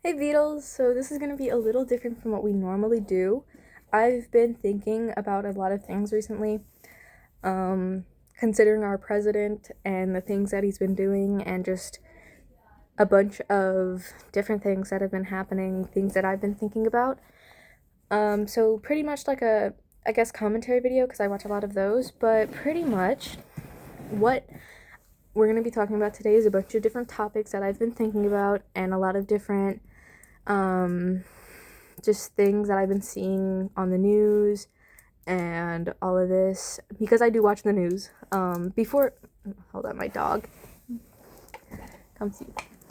Hey Beatles, so this is going to be a little different from what we normally do. I've been thinking about a lot of things recently, considering our president and the things that he's been doing, and just a bunch of different things that have been happening, things that I've been thinking about. So pretty much like I guess, commentary video, because I watch a lot of those, but pretty much what we're going to be talking about today is a bunch of different topics that I've been thinking about, and a lot of different um, just things that I've been seeing on the news and all of this because I do watch the news. Before, hold on, my dog. Come see.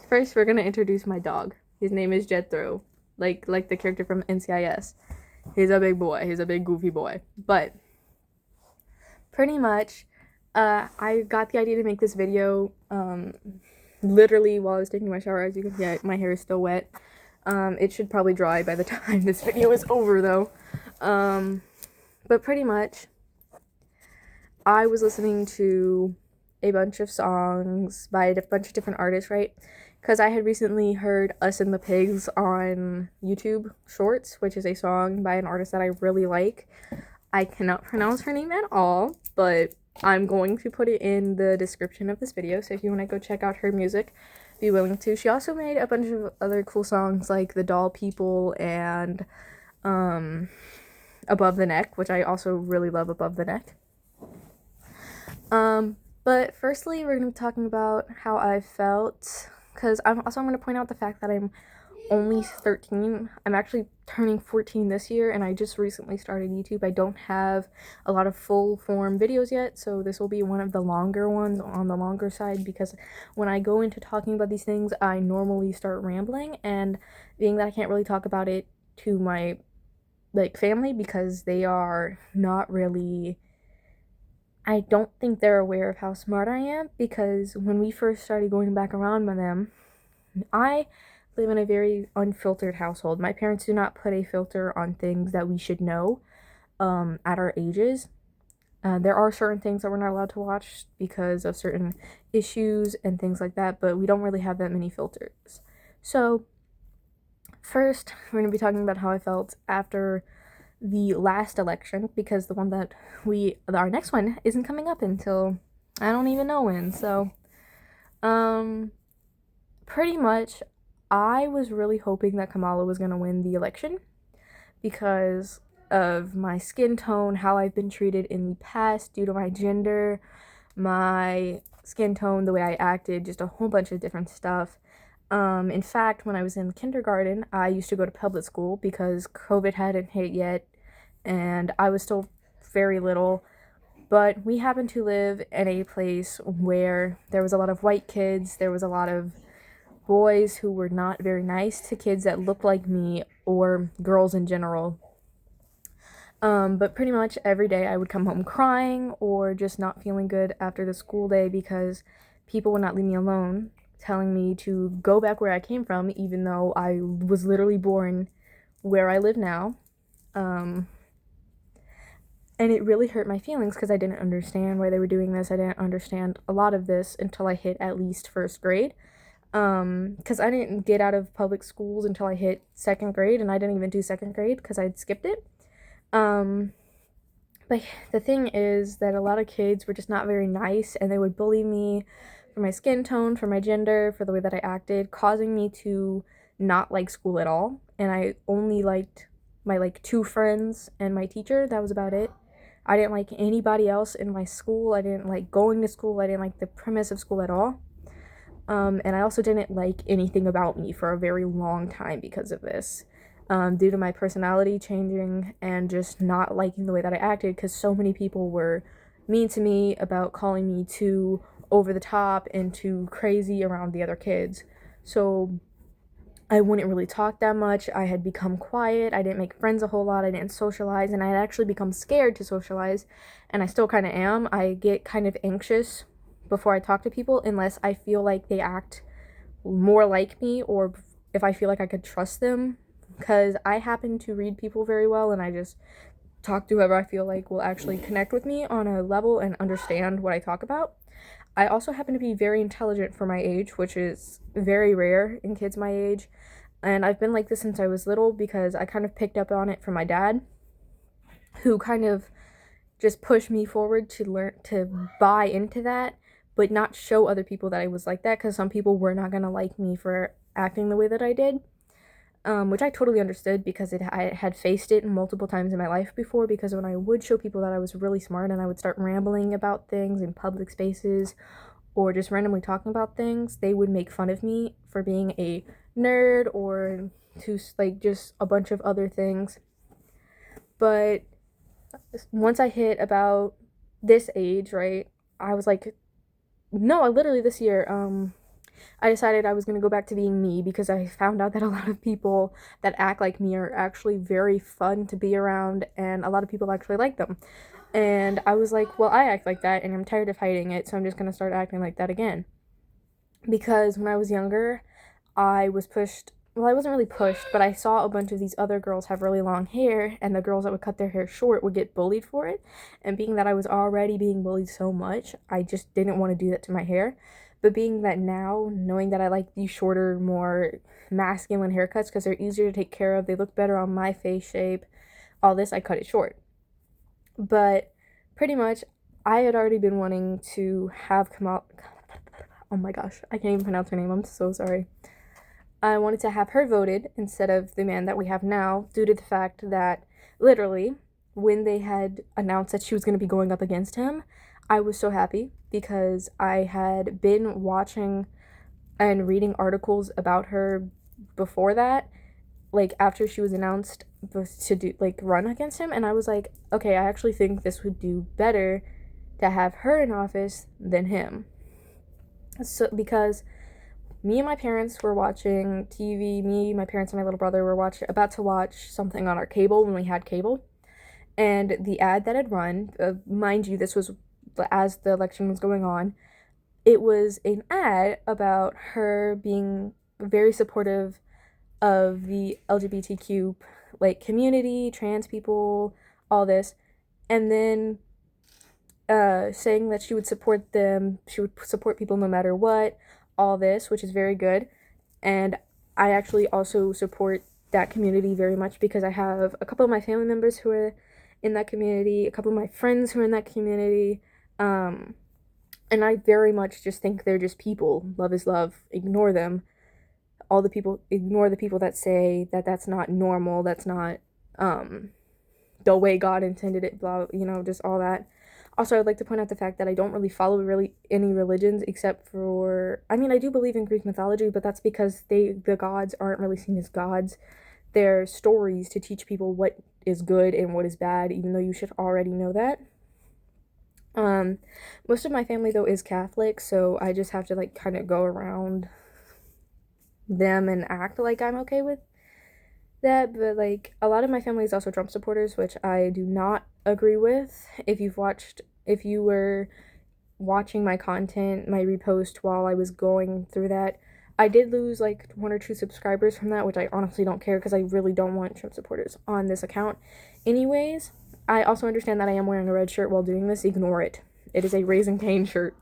First, we're gonna introduce my dog. His name is Jethro, like the character from NCIS. He's a big boy. He's a big goofy boy. But pretty much, I got the idea to make this video literally while I was taking my shower. As you can see, my hair is still wet. It should probably dry by the time this video is over, though. But pretty much, I was listening to a bunch of songs by a bunch of different artists, right? Because I had recently heard Us and the Pigs on YouTube Shorts, which is a song by an artist that I really like. I cannot pronounce her name at all, but I'm going to put it in the description of this video, so if you want to go check out her music, be willing to. She also made a bunch of other cool songs like The Doll People and Above the Neck, which I also really love Above the Neck. But firstly, we're going to be talking about how I felt, because I'm going to point out the fact that I'm only 13. I'm actually turning 14 this year, and I just recently started YouTube. I don't have a lot of full form videos yet, so this will be one of the longer ones, on the longer side, because when I go into talking about these things, I normally start rambling, and being that I can't really talk about it to my family, because they are not really, I don't think they're aware of how smart I am, because when we first started going back around with them, I live in a very unfiltered household. My parents do not put a filter on things that we should know at our ages. There are certain things that we're not allowed to watch because of certain issues and things like that, but we don't really have that many filters. So, first, we're going to be talking about how I felt after the last election, because the one that our next one isn't coming up until I don't even know when. So, pretty much, I was really hoping that Kamala was going to win the election because of my skin tone, how I've been treated in the past due to my gender, my skin tone, the way I acted, just a whole bunch of different stuff. In fact, when I was in kindergarten, I used to go to public school because COVID hadn't hit yet, and I was still very little. But we happened to live in a place where there was a lot of white kids, there was a lot of boys who were not very nice to kids that looked like me, or girls in general. But pretty much every day I would come home crying or just not feeling good after the school day because people would not leave me alone, telling me to go back where I came from, even though I was literally born where I live now. And it really hurt my feelings because I didn't understand why they were doing this. I didn't understand a lot of this until I hit at least first grade. Because I didn't get out of public schools until I hit second grade, and I didn't even do second grade because I'd skipped it. But the thing is that a lot of kids were just not very nice, and they would bully me for my skin tone, for my gender, for the way that I acted, causing me to not like school at all. And I only liked my two friends and my teacher. That was about it. I didn't like anybody else in my school. I didn't like going to school. I didn't like the premise of school at all. And I also didn't like anything about me for a very long time because of this, due to my personality changing and just not liking the way that I acted, because so many people were mean to me about calling me too over the top and too crazy around the other kids. So I wouldn't really talk that much. I had become quiet. I didn't make friends a whole lot. I didn't socialize, and I had actually become scared to socialize, and I still kind of am. I get kind of anxious before I talk to people unless I feel like they act more like me, or if I feel like I could trust them, because I happen to read people very well, and I just talk to whoever I feel like will actually connect with me on a level and understand what I talk about. I also happen to be very intelligent for my age, which is very rare in kids my age. And I've been like this since I was little because I kind of picked up on it from my dad, who kind of just pushed me forward to learn to buy into that, but not show other people that I was like that, because some people were not gonna like me for acting the way that I did. Which I totally understood because I had faced it multiple times in my life before. Because when I would show people that I was really smart and I would start rambling about things in public spaces or just randomly talking about things, they would make fun of me for being a nerd or to like just a bunch of other things. But once I hit about this age, right, I was like, no, I literally this year, I decided I was going to go back to being me because I found out that a lot of people that act like me are actually very fun to be around and a lot of people actually like them. And I was like, well, I act like that and I'm tired of hiding it, so I'm just going to start acting like that again. Because when I was younger, I was pushed. Well, I wasn't really pushed, but I saw a bunch of these other girls have really long hair, and the girls that would cut their hair short would get bullied for it. And being that I was already being bullied so much, I just didn't want to do that to my hair. But being that now, knowing that I like these shorter, more masculine haircuts because they're easier to take care of, they look better on my face shape, all this, I cut it short. But pretty much, I had already been wanting to have Kamal. Oh my gosh, I can't even pronounce her name. I'm so sorry. I wanted to have her voted instead of the man that we have now, due to the fact that literally, when they had announced that she was going to be going up against him, I was so happy because I had been watching and reading articles about her before that, like after she was announced to do like run against him, and I was like, okay, I actually think this would do better to have her in office than him. So because me and my parents were watching TV. Me, my parents, and my little brother were about to watch something on our cable when we had cable. And the ad that had run, mind you, this was as the election was going on, it was an ad about her being very supportive of the LGBTQ like community, trans people, all this. And then saying that she would support them, she would support people no matter what, all this, which is very good. And I actually also support that community very much because I have a couple of my family members who are in that community, a couple of my friends who are in that community. And I very much just think they're just people. Love is love. Ignore them. Ignore the people that say that that's not normal, that's not the way God intended it, blah, just all that. Also, I'd like to point out the fact that I don't really follow really any religions except for, I mean, I do believe in Greek mythology, but that's because the gods aren't really seen as gods. They're stories to teach people what is good and what is bad, even though you should already know that. Most of my family though is Catholic, so I just have to like kind of go around them and act like I'm okay with that. But like a lot of my family is also Trump supporters, which I do not agree with. If you were watching my content, my repost while I was going through that, I did lose like 1 or 2 subscribers from that, which I honestly don't care because I really don't want Trump supporters on this account. Anyways, I also understand that I am wearing a red shirt while doing this. Ignore it. It is a Raising Cane shirt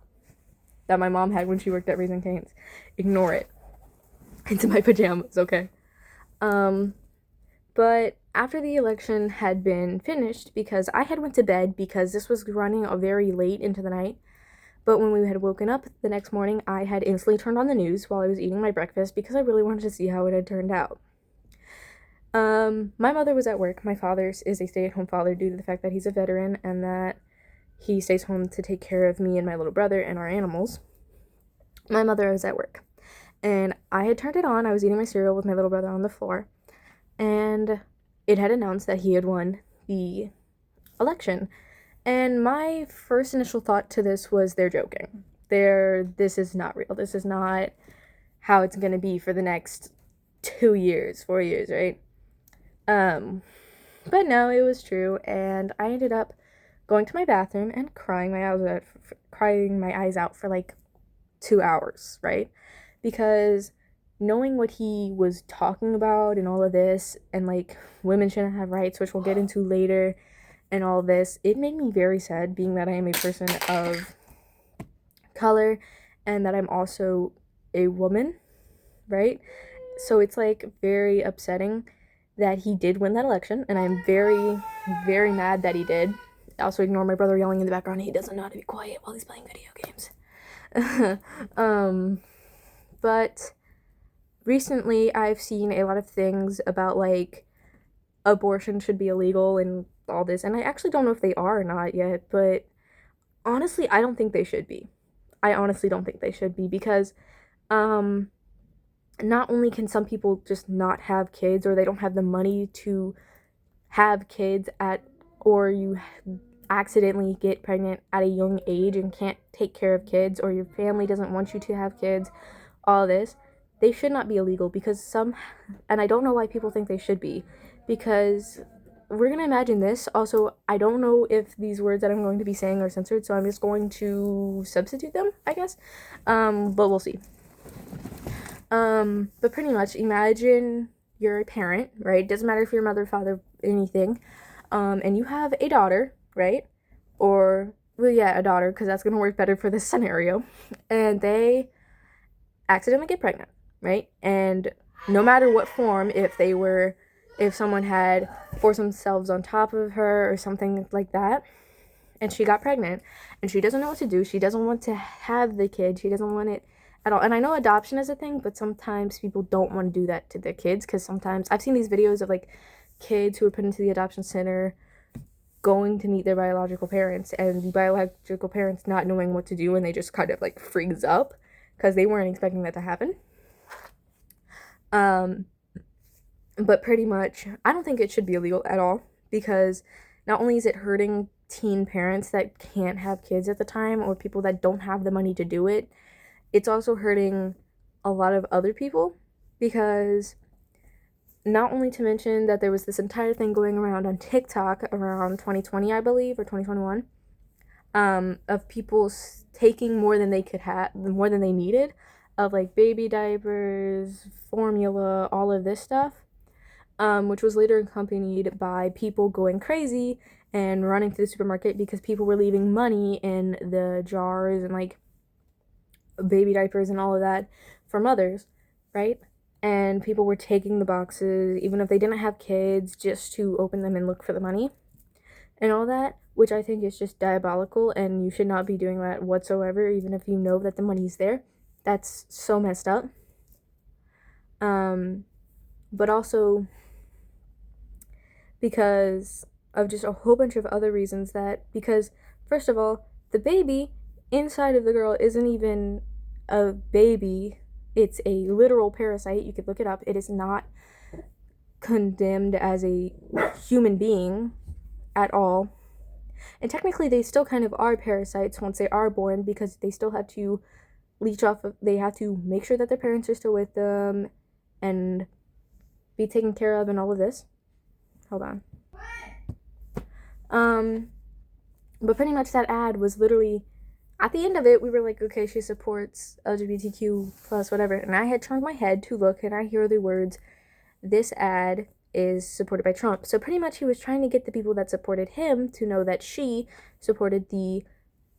that my mom had when she worked at Raising Cane's. Ignore it. It's my pajamas, okay? But after the election had been finished, because I had went to bed because this was running very late into the night, but when we had woken up the next morning, I had instantly turned on the news while I was eating my breakfast because I really wanted to see how it had turned out. My mother was at work. My father is a stay-at-home father due to the fact that he's a veteran and that he stays home to take care of me and my little brother and our animals. My mother was at work. And I had turned it on. I was eating my cereal with my little brother on the floor. And it had announced that he had won the election. And my first initial thought to this was they're joking. This is not real. This is not how it's going to be for the next 2 years, 4 years, right? But no, it was true. And I ended up going to my bathroom and crying my eyes out for like 2 hours, right? Because knowing what he was talking about and all of this, and like women shouldn't have rights, which we'll get into later, and all this, it made me very sad, being that I am a person of color and that I'm also a woman, right? So it's like very upsetting that he did win that election, and I'm very, very mad that he did. Also, ignore my brother yelling in the background. He doesn't know how to be quiet while he's playing video games. But recently I've seen a lot of things about like abortion should be illegal and all this, and I actually don't know if they are or not yet, but honestly, I don't think they should be. I honestly don't think they should be because um not only can some people just not have kids or they don't have the money to have kids at or you accidentally get pregnant at a young age and can't take care of kids or your family doesn't want you to have kids, all this, they should not be illegal because some, and I don't know why people think they should be, because we're going to imagine this. Also, I don't know if these words that I'm going to be saying are censored, so I'm just going to substitute them, I guess. But we'll see. But pretty much imagine you're a parent, right? Doesn't matter if you're mother, father, anything. And you have a daughter, right? Or, well, yeah, a daughter, because that's going to work better for this scenario. And they accidentally get pregnant, right? And no matter what form, if someone had forced themselves on top of her or something like that, and she got pregnant, and she doesn't know what to do, she doesn't want to have the kid, she doesn't want it at all. And I know adoption is a thing, but sometimes people don't want to do that to their kids, because sometimes I've seen these videos of like kids who are put into the adoption center going to meet their biological parents, and the biological parents not knowing what to do, and they just kind of like freeze up because they weren't expecting that to happen. But pretty much, I don't think it should be illegal at all, because not only is it hurting teen parents that can't have kids at the time or people that don't have the money to do it, it's also hurting a lot of other people, because not only to mention that there was this entire thing going around on TikTok around 2020, I believe, or 2021, of people taking more than they could have, more than they needed, of like baby diapers, formula, all of this stuff, which was later accompanied by people going crazy and running to the supermarket because people were leaving money in the jars and like baby diapers and all of that for mothers, right? And people were taking the boxes, even if they didn't have kids, just to open them and look for the money and all that, which I think is just diabolical, and you should not be doing that whatsoever, even if you know that the money's there. That's so messed up. But also because of just a whole bunch of other reasons because, first of all, the baby inside of the girl isn't even a baby. It's a literal parasite. You could look it up. It is not condemned as a human being at all. And technically, they still kind of are parasites once they are born, because they still have to leech off of, they have to make sure that their parents are still with them and be taken care of and all of this. Hold on. But pretty much that ad was literally, at the end of it, we were like, okay, she supports LGBTQ plus whatever. And I had turned my head to look, and I hear the words, this ad is supported by Trump. So pretty much he was trying to get the people that supported him to know that she supported the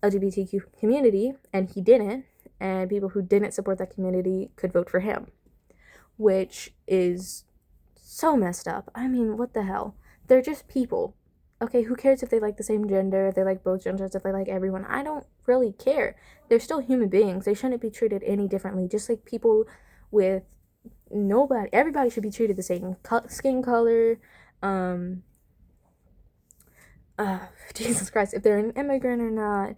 LGBTQ community, and he didn't. And people who didn't support that community could vote for him, which is so messed up. I mean, what the hell? They're just people. Okay, who cares if they like the same gender, if they like both genders, if they like everyone? I don't really care. They're still human beings. They shouldn't be treated any differently. Just like people with everybody should be treated the same. Skin color, Jesus Christ, if they're an immigrant or not,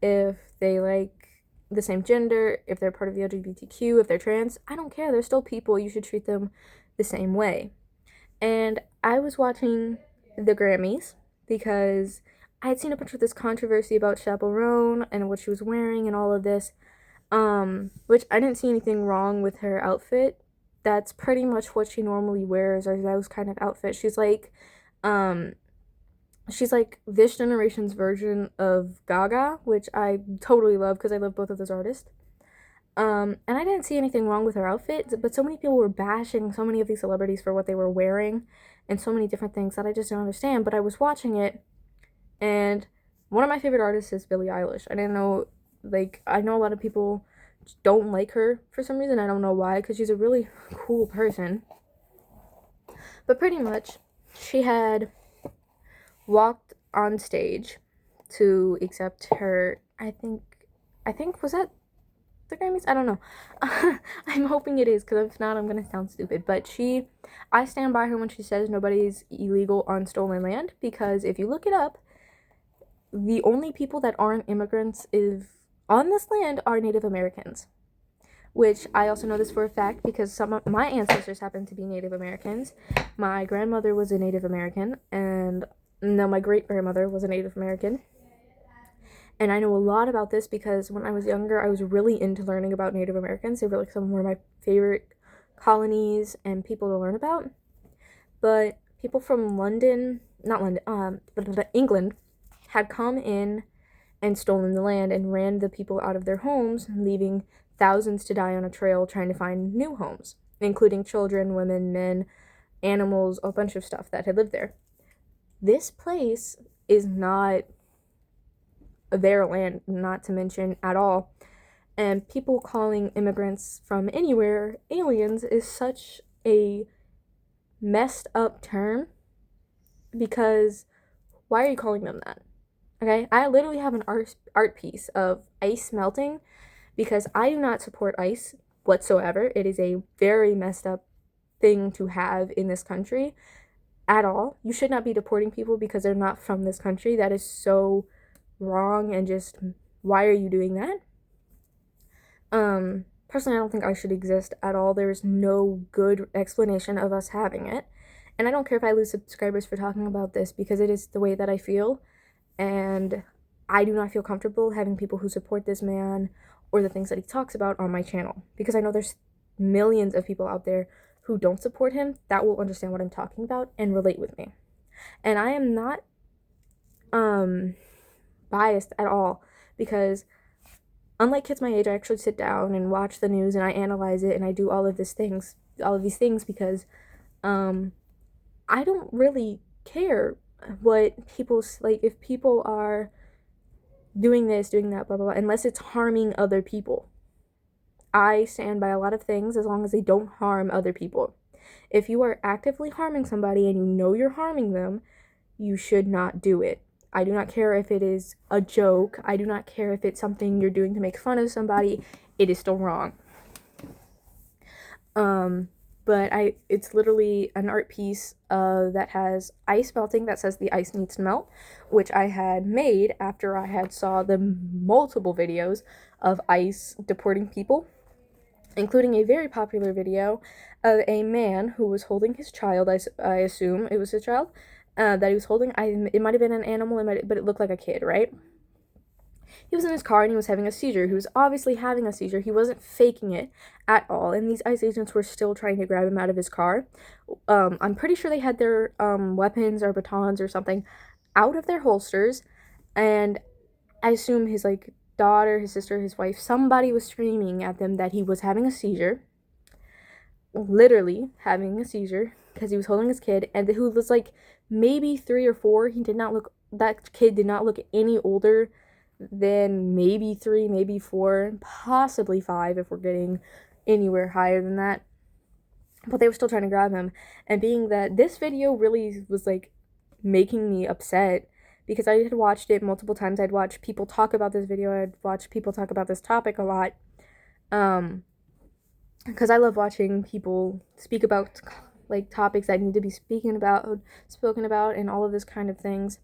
if they like the same gender, if they're part of the LGBTQ, if they're trans, I don't care. They're still people. You should treat them the same way. And I was watching the Grammys because I had seen a bunch of this controversy about Chaperone and what she was wearing and all of this, which I didn't see anything wrong with her outfit. That's pretty much what she normally wears, or those kind of outfits. She's like this generation's version of Gaga, which I totally love because I love both of those artists. And I didn't see anything wrong with her outfit, but so many people were bashing so many of these celebrities for what they were wearing and so many different things that I just don't understand. But I was watching it, and one of my favorite artists is Billie Eilish. I didn't know, I know a lot of people don't like her for some reason. I don't know why, because she's a really cool person. But pretty much, she had walked on stage to accept her, I think was that the Grammys? I don't know. I'm hoping it is, because if not, I'm gonna sound stupid. But I stand by her when she says nobody's illegal on stolen land, because if you look it up, the only people that aren't immigrants on this land are Native Americans, which I also know this for a fact because some of my ancestors happen to be Native Americans. My grandmother was a Native American, and no, my great grandmother was a Native American. And I know a lot about this because when I was younger, I was really into learning about Native Americans. They were like one of my favorite colonies and people to learn about. But people from England had come in and stolen the land and ran the people out of their homes, leaving thousands to die on a trail trying to find new homes, including children, women, men, animals, a bunch of stuff that had lived there. This place is not their land, not to mention at all. And people calling immigrants from anywhere aliens is such a messed up term, because why are you calling them that? Okay, I literally have an art piece of ice melting because I do not support ice whatsoever. It is a very messed up thing to have in this country at all. You should not be deporting people because they're not from this country. That is so wrong, and just why are you doing that? Personally, I don't think ice should exist at all. There's no good explanation of us having it. And I don't care if I lose subscribers for talking about this because it is the way that I feel. And I do not feel comfortable having people who support this man or the things that he talks about on my channel, because I know there's millions of people out there who don't support him that will understand what I'm talking about and relate with me. And I am not biased at all, because unlike kids my age, I actually sit down and watch the news and I analyze it and I do all of these things because I don't really care what people's, like, if people are doing this, doing that, blah blah blah, unless it's harming other people. I stand by a lot of things as long as they don't harm other people. If you are actively harming somebody and you know you're harming them, you should not do it. I do not care if it is a joke. I do not care if it's something you're doing to make fun of somebody. It is still wrong. But it's literally an art piece that has ice melting that says the ice needs to melt, which I had made after I had saw the multiple videos of ICE deporting people, including a very popular video of a man who was holding his child. I assume it was his child that he was holding. It might have been an animal, but it looked like a kid, right? He was in his car and he was having a seizure. He was obviously having a seizure. He wasn't faking it at all. And these ICE agents were still trying to grab him out of his car. I'm pretty sure they had their weapons or batons or something out of their holsters. And I assume his daughter, his sister, his wife, somebody was screaming at them that he was having a seizure. Literally having a seizure because he was holding his kid, and who was maybe 3 or 4. That kid did not look any older than maybe 3, maybe 4, possibly 5 if we're getting anywhere higher than that. But they were still trying to grab him. And being that this video really was making me upset, because I had watched it multiple times. I'd watch people talk about this video. I'd watch people talk about this topic a lot. Because I love watching people speak about topics that need to be spoken about, and all of this kind of things.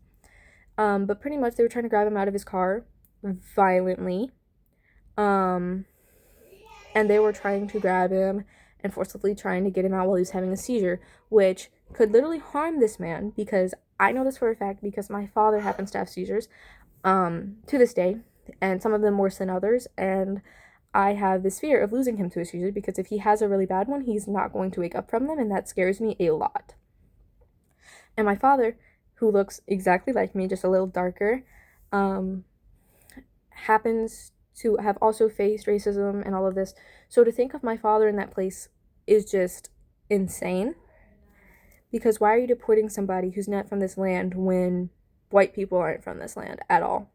But pretty much they were trying to grab him out of his car violently. And they were trying to grab him and forcibly trying to get him out while he was having a seizure, which could literally harm this man, because I know this for a fact because my father happens to have seizures to this day, and some of them worse than others, and I have this fear of losing him to a seizure, because if he has a really bad one, he's not going to wake up from them, and that scares me a lot. And my father, who looks exactly like me, just a little darker, happens to have also faced racism and all of this. So to think of my father in that place is just insane. Because why are you deporting somebody who's not from this land when white people aren't from this land at all?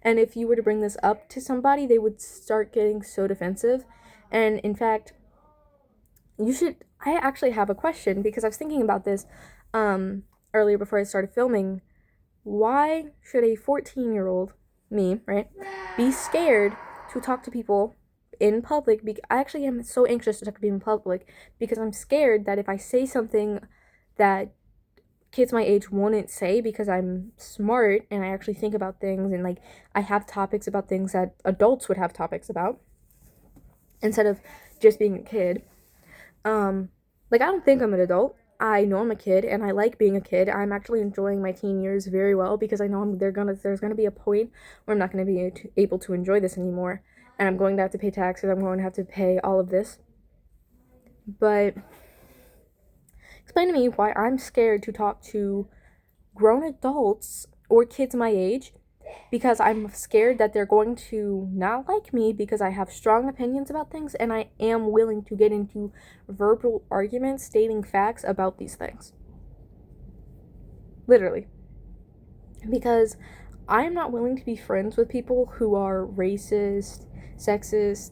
And if you were to bring this up to somebody, they would start getting so defensive. And in fact, I actually have a question because I was thinking about this earlier before I started filming. Why should a 14-year-old, me, right, be scared to talk to people in public? I actually am so anxious to talk to people in public because I'm scared that if I say something that kids my age wouldn't say because I'm smart and I actually think about things and like I have topics about things that adults would have topics about instead of just being a kid. Like I don't think I'm an adult. I know I'm a kid and I like being a kid. I'm actually enjoying my teen years very well because I know there's gonna be a point where I'm not gonna be able to enjoy this anymore, and I'm going to have to pay taxes. I'm going to have to pay all of this. But explain to me why I'm scared to talk to grown adults or kids my age because I'm scared that they're going to not like me because I have strong opinions about things and I am willing to get into verbal arguments stating facts about these things. Literally. Because I am not willing to be friends with people who are racist, sexist,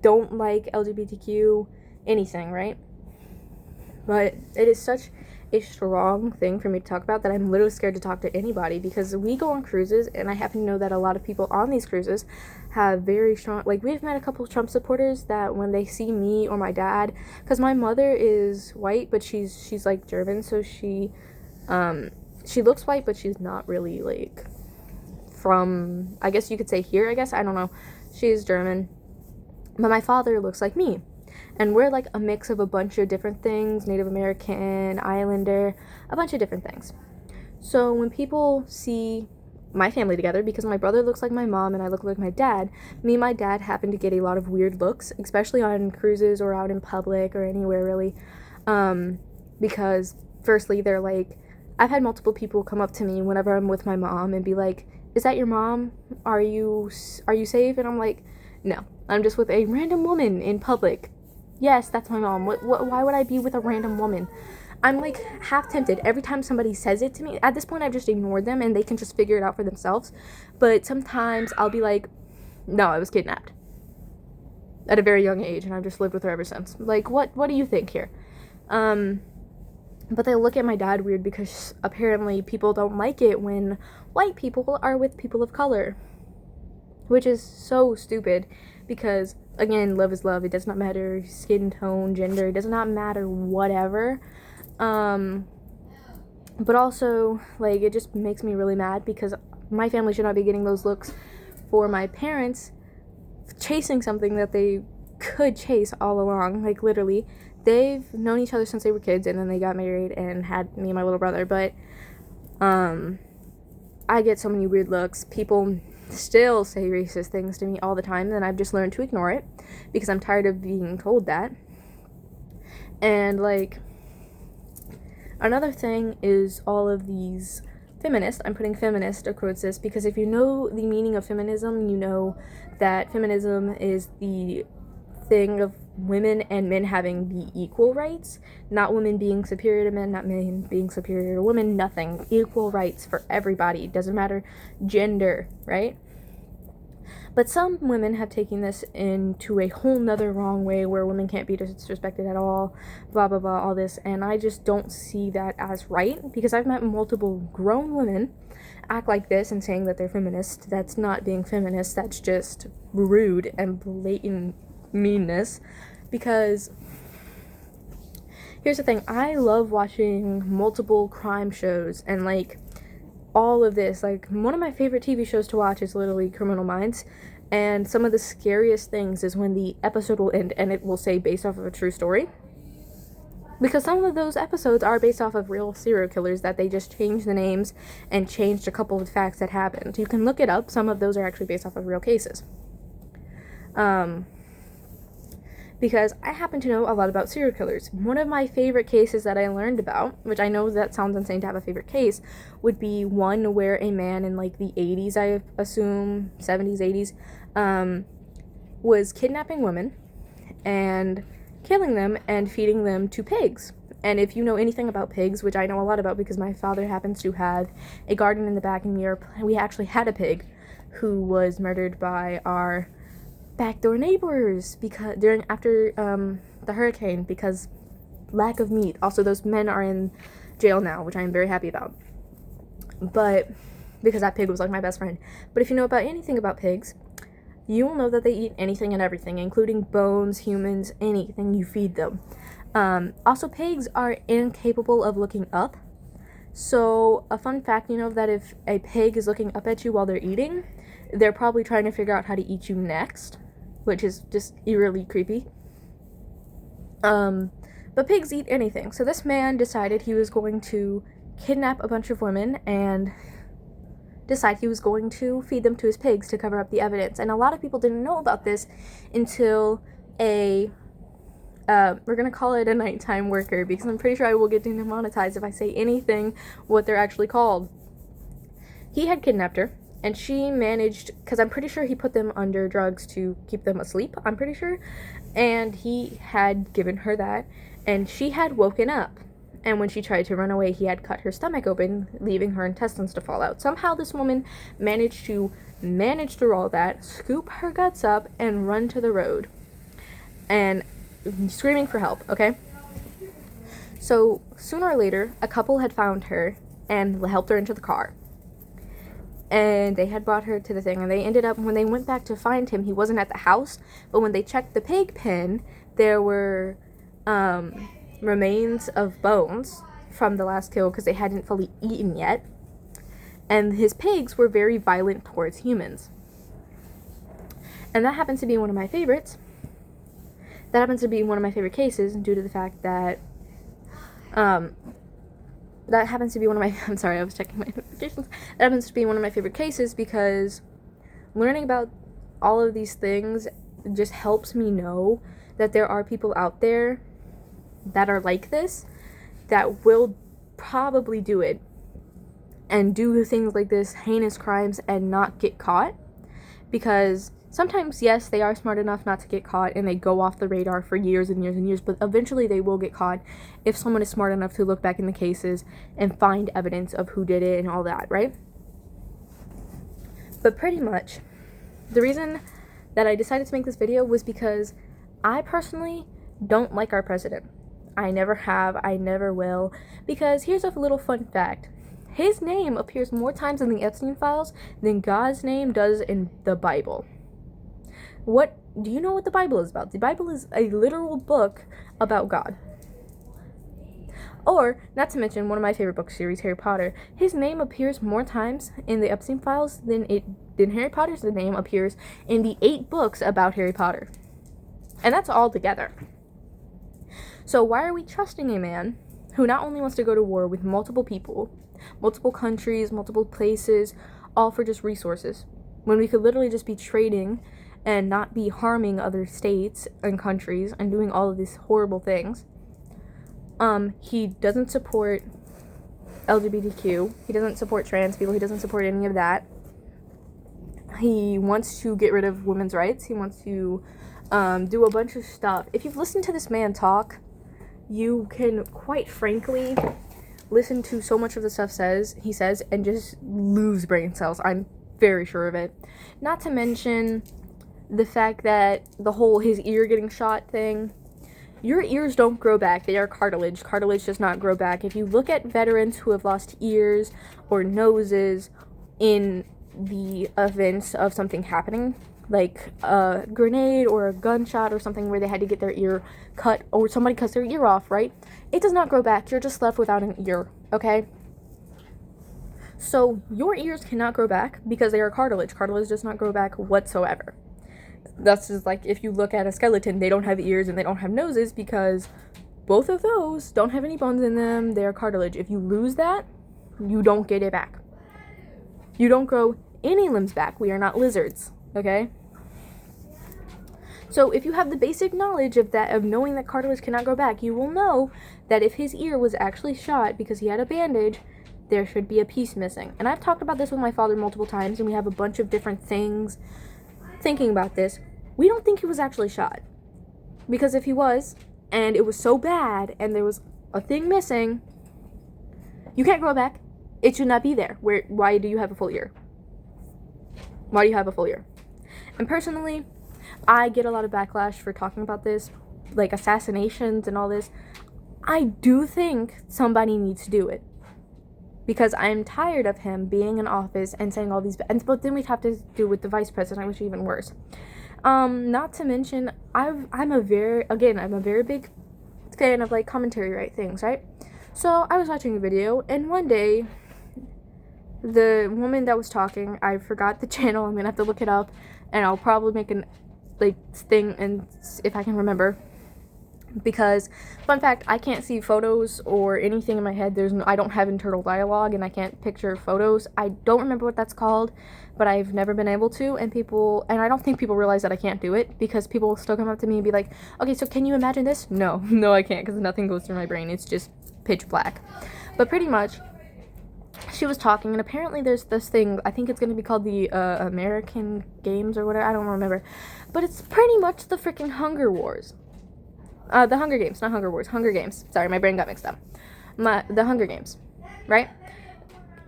don't like LGBTQ, anything, right? But it is such a strong thing for me to talk about that I'm literally scared to talk to anybody because we go on cruises and I happen to know that a lot of people on these cruises have very strong, like we've met a couple of Trump supporters that when they see me or my dad, because my mother is white but she's like German, so she looks white but she's not really like from, I guess you could say here, I guess, I don't know, she's German, but my father looks like me. And we're like a mix of a bunch of different things, Native American, Islander, a bunch of different things. So when people see my family together, because my brother looks like my mom and I look like my dad, me and my dad happen to get a lot of weird looks, especially on cruises or out in public or anywhere really. Because firstly, they're like, I've had multiple people come up to me whenever I'm with my mom and be like, is that your mom? Are you safe? And I'm like, no, I'm just with a random woman in public. Yes, that's my mom. Why would I be with a random woman? I'm like half tempted every time somebody says it to me. At this point, I've just ignored them and they can just figure it out for themselves. But sometimes I'll be like, no, I was kidnapped at a very young age and I've just lived with her ever since. Like, what do you think here? But they look at my dad weird because apparently people don't like it when white people are with people of color, which is so stupid because, again, love is love. It does not matter skin tone, gender. It does not matter whatever. But also, like, it just makes me really mad because my family should not be getting those looks for my parents chasing something that they could chase all along. Like, literally, they've known each other since they were kids and then they got married and had me and my little brother. But I get so many weird looks. People still say racist things to me all the time, and I've just learned to ignore it because I'm tired of being told that. And like, another thing is all of these feminists. I'm putting feminist across this because if you know the meaning of feminism, you know that feminism is the thing of women and men having the equal rights, not women being superior to men, not men being superior to women, nothing. Equal rights for everybody. It doesn't matter gender, right? But some women have taken this into a whole nother wrong way where women can't be disrespected at all, blah, blah, blah, all this. And I just don't see that as right because I've met multiple grown women act like this and saying that they're feminist. That's not being feminist. That's just rude and blatant meanness. Because here's the thing, I love watching multiple crime shows and like all of this. Like, one of my favorite TV shows to watch is literally Criminal Minds, and some of the scariest things is when the episode will end and it will say based off of a true story, because some of those episodes are based off of real serial killers that they just changed the names and changed a couple of facts that happened. You can look it up. Some of those are actually based off of real cases. Because I happen to know a lot about serial killers. One of my favorite cases that I learned about, which I know that sounds insane to have a favorite case, would be one where a man in like the 80s, I assume, 70s, 80s, was kidnapping women and killing them and feeding them to pigs. And if you know anything about pigs, which I know a lot about because my father happens to have a garden in the back in Europe, and we actually had a pig. who was murdered by our backdoor neighbors because after the hurricane, because lack of meat. Also, those men are in jail now, which I am very happy about. But because that pig was like my best friend. But if you know about anything about pigs, you will know that they eat anything and everything, including bones, humans, anything you feed them. Also, pigs are incapable of looking up. So a fun fact, you know that if a pig is looking up at you while they're eating, they're probably trying to figure out how to eat you next, which is just eerily creepy. But pigs eat anything. So this man decided he was going to kidnap a bunch of women and decide he was going to feed them to his pigs to cover up the evidence. And a lot of people didn't know about this until we're gonna call it a nighttime worker, because I'm pretty sure I will get demonetized if I say anything what they're actually called. He had kidnapped her, and she managed, because I'm pretty sure he put them under drugs to keep them asleep, I'm pretty sure, and he had given her that, and she had woken up. And when she tried to run away, he had cut her stomach open, leaving her intestines to fall out. Somehow this woman managed to manage through all that, scoop her guts up, and run to the road. And screaming for help, okay? So sooner or later, a couple had found her and helped her into the car. And they had brought her to the thing, and they ended up, when they went back to find him, he wasn't at the house, but when they checked the pig pen, there were remains of bones from the last kill because they hadn't fully eaten yet, and his pigs were very violent towards humans. And that happens to be one of my favorites. That happens to be one of my favorite cases due to the fact that that happens to be one of my I'm sorry, I was checking my notifications. That happens to be one of my favorite cases because learning about all of these things just helps me know that there are people out there that are like this, that will probably do it and do things like this, heinous crimes, and not get caught. Because sometimes, yes, they are smart enough not to get caught and they go off the radar for years and years and years, but eventually they will get caught if someone is smart enough to look back in the cases and find evidence of who did it and all that, right? But pretty much, the reason that I decided to make this video was because I personally don't like our president. I never have, I never will, because here's a little fun fact. His name appears more times in the Epstein files than God's name does in the Bible. What do you know what the Bible is about? The Bible is a literal book about God. Or, not to mention, one of my favorite book series, Harry Potter, his name appears more times in the Epstein files than Harry Potter's name appears in the 8 books about Harry Potter. And that's all together. So why are we trusting a man who not only wants to go to war with multiple people, multiple countries, multiple places, all for just resources, when we could literally just be trading and not be harming other states and countries and doing all of these horrible things? He doesn't support LGBTQ. He doesn't support trans people. He doesn't support any of that. He wants to get rid of women's rights. He wants to do a bunch of stuff. If you've listened to this man talk, you can quite frankly listen to so much of the stuff he says and just lose brain cells. I'm very sure of it. Not to mention the fact that the whole his ear getting shot thing. Your ears don't grow back. They are cartilage. Cartilage does not grow back. If you look at veterans who have lost ears or noses in the events of something happening, like a grenade or a gunshot or something where they had to get their ear cut, or somebody cuts their ear off, right? It does not grow back. You're just left without an ear, okay? So your ears cannot grow back because they are cartilage. Cartilage does not grow back whatsoever. That's just like if you look at a skeleton, they don't have ears and they don't have noses because both of those don't have any bones in them. They are cartilage. If you lose that, you don't get it back. You don't grow any limbs back. We are not lizards, okay? So if you have the basic knowledge of knowing that cartilage cannot grow back, you will know that if his ear was actually shot because he had a bandage, there should be a piece missing. And I've talked about this with my father multiple times, and we have a bunch of different things thinking about this. We don't think he was actually shot. Because if he was, and it was so bad, and there was a thing missing, you can't grow back. It should not be there. Why do you have a full ear? Why do you have a full year? And personally, I get a lot of backlash for talking about this, like assassinations and all this. I do think somebody needs to do it, because I'm tired of him being in office and saying all these, but then we'd have to do with the vice president, which is even worse. Not to mention, I'm a very big fan of like commentary, right, things, right? So I was watching a video, and one day the woman that was talking, I forgot the channel, I'm gonna have to look it up, and I'll probably make an thing and if I can remember, because fun fact, I can't see photos or anything in my head. I don't have internal dialogue, and I can't picture photos. I don't remember what that's called, but I've never been able to, and I don't think people realize that I can't do it, because people will still come up to me and be like, okay, so can you imagine this? No, I can't, because nothing goes through my brain. It's just pitch black. But pretty much, she was talking, and apparently there's this thing, I think it's going to be called the American Games or whatever, I don't remember, but it's pretty much the freaking Hunger Wars. The Hunger Games, not Hunger Wars, Hunger Games. Sorry, my brain got mixed up. The Hunger Games, right?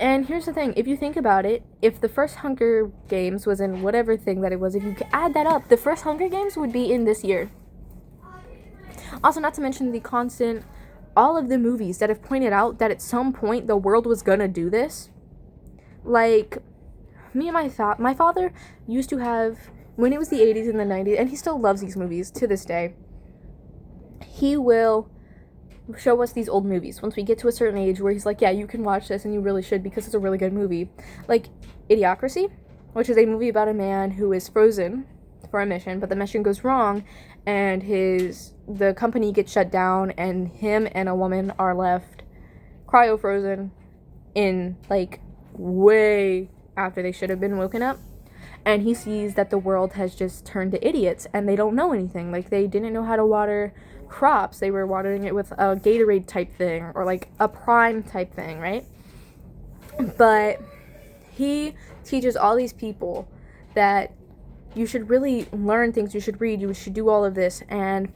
And here's the thing, if you think about it, if the first Hunger Games was in whatever thing that it was, if you could add that up, the first Hunger Games would be in this year. Also, not to mention all of the movies that have pointed out that at some point the world was gonna do this. Like, me and my father used to have, when it was the 80s and the 90s, and he still loves these movies to this day, he will show us these old movies once we get to a certain age where he's like, yeah, you can watch this and you really should, because it's a really good movie. Like Idiocracy, which is a movie about a man who is frozen for a mission, but the mission goes wrong, and the company gets shut down, and him and a woman are left cryo-frozen in, like, way after they should have been woken up. And he sees that the world has just turned to idiots, and they don't know anything. Like, they didn't know how to water crops. They were watering it with a Gatorade type thing, or like a Prime type thing, right? But he teaches all these people that you should really learn things, you should read, you should do all of this. And